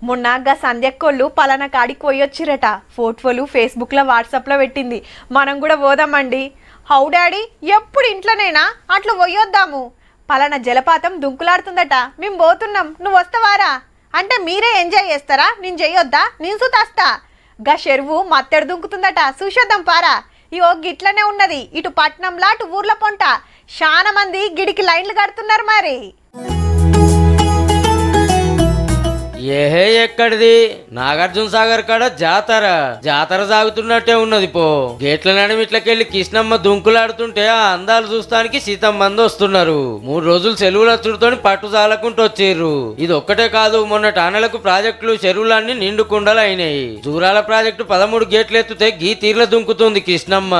మొన్న గా సంధ్యక్కోళ్ళు పలానా కాడికి పోయొచ్చిరట. ఫోటోలు ఫేస్బుక్లో వాట్సాప్లో పెట్టింది. మనం కూడా పోదామండి. హౌ డాడీ, ఎప్పుడు ఇంట్లోనేనా? అట్లా పోయొద్దాము. పలానా జలపాతం దుంకులాడుతుందట, మేము పోతున్నాం, నువ్వు వస్తావారా అంటే మీరే ఎంజాయ్ చేస్తారా, నేను చెయ్యొద్దా? నేను సుతాస్తా. గా చెరువు మత్తెడు దుంకుతుందట, చూసొద్దాం పారా. ఇగో గిట్లనే ఉన్నది, ఇటు పట్నంలా అటు ఊర్ల పొంట. చాలా మంది గిడికి లైన్లు కడుతున్నారు మరి. ఏహే ఎక్కడిది? నాగార్జున సాగర్ కాడ జాతర సాగుతున్నట్టే ఉన్నది. పో గేట్ల నడుమ ఇట్లకెళ్ళి కృష్ణమ్మ దుంకులాడుతుంటే ఆ అందాలు చూస్తానికి శీతం మంది వస్తున్నారు. 3 రోజులు సెలవులు వచ్చుడుతోని పట్టు జాలకుంటూ వచ్చిర్రు. ఇది ఒక్కటే కాదు, మొన్న టానలకు ప్రాజెక్టులు చెరువులన్నీ నిండు కుండలు అయినాయి. జూరాల ప్రాజెక్టు 13 గేట్లు ఎత్తుతే గీ తీర్ల దుంకుతుంది కృష్ణమ్మ.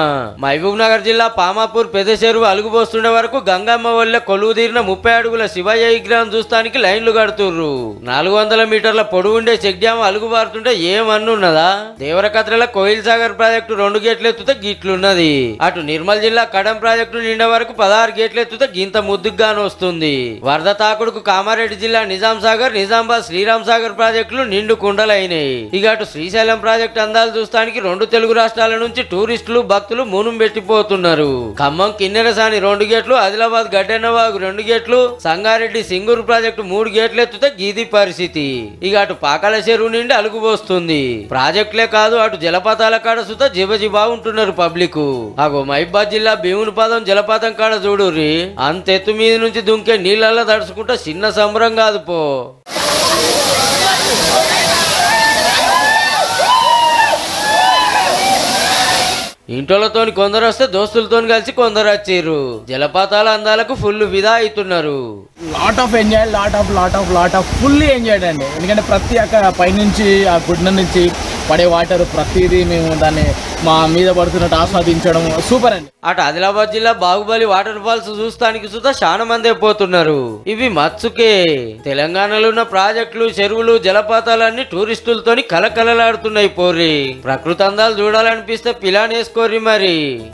మహబూబ్ నగర్ జిల్లా పామాపూర్ పెద్ద చెరువు అలుగుపోస్తుండే వరకు గంగమ్మ వల్ల కొలువు తీరిన 30 అడుగుల శివయ్య విగ్రహం చూస్తానికి లైన్లు కడుతుర్రు. 400 మీటర్ల పొడవు ఉండే చెక్ డ్యామ్ అలుగుబారుతుంటే ఏమన్నున్నదా? దేవరకత్రల కోయిల్ సాగర్ ప్రాజెక్టు 2 గేట్లు ఎత్తుతే గిట్లున్నది. అటు నిర్మల్ జిల్లా కడం ప్రాజెక్టు నిండే వరకు 16 గేట్లు ఎత్తుతే గింత ముద్దుగాను వస్తుంది. వరద తాకుడుకు కామారెడ్డి జిల్లా నిజాం సాగర్, నిజామాబాద్, శ్రీరామ్ సాగర్ ప్రాజెక్టులు నిండు కుండలైనాయి. ఇక అటు శ్రీశైలం ప్రాజెక్టు అందాలు చూస్తానికి 2 తెలుగు రాష్ట్రాల నుంచి టూరిస్టులు భక్తులు మూనం పెట్టిపోతున్నారు. ఖమ్మం కిన్నెరసాని 2 గేట్లు, ఆదిలాబాద్ గడ్డెన్నవాగు 2 గేట్లు, సంగారెడ్డి సింగూరు ప్రాజెక్టు 3 గేట్లు ఎత్తుతే గీది పరిస్థితి. ఇక అటు పాకాల చెరువు నుండి అలుగుపోస్తుంది. ప్రాజెక్టులే కాదు, అటు జలపాతాల కాడ సుత జిబజిబా ఉంటున్నారు పబ్లిక్. అగో మహిబాద్ జిల్లా భీమునిపాదం జలపాతం కాడ చూడుర్రి, అంతెత్తు మీద నుంచి దుంకే నీళ్ళల్లో తడుచుకుంటా చిన్న సంబరం కాదు పో. ఇంటోళ్ళతోని కొందరు వస్తే దోస్తులతో కలిసి కొందరు వచ్చిర్రు. జలపాతాల అందాలకు ఫుల్ విదా అవుతున్నారు. లాట్ ఆఫ్ ఫుల్లీ ఎంజాయ్డ్ అండి. ఎందుకంటే ప్రతి పైనుంచి ఆ గుడ్డ నుంచి పడే వాటర్ ప్రతిదీ మేము దాన్ని మా మీద పడుతున్నట్టు ఆస్వాదించడం సూపర్ అండి. అటు ఆదిలాబాద్ జిల్లా బాహుబలి వాటర్ ఫాల్స్ చూస్తానికి సుతా చాలా మందే పోతున్నారు. ఇవి మచ్చుకే. తెలంగాణలో ఉన్న ప్రాజెక్టులు, చెరువులు, జలపాతాలన్నీ టూరిస్టులతోని కలకలలాడుతున్నాయి. పోర్రి ప్రకృతి అందాలు చూడాలనిపిస్తే పిలానేసుకోర్రి మరి.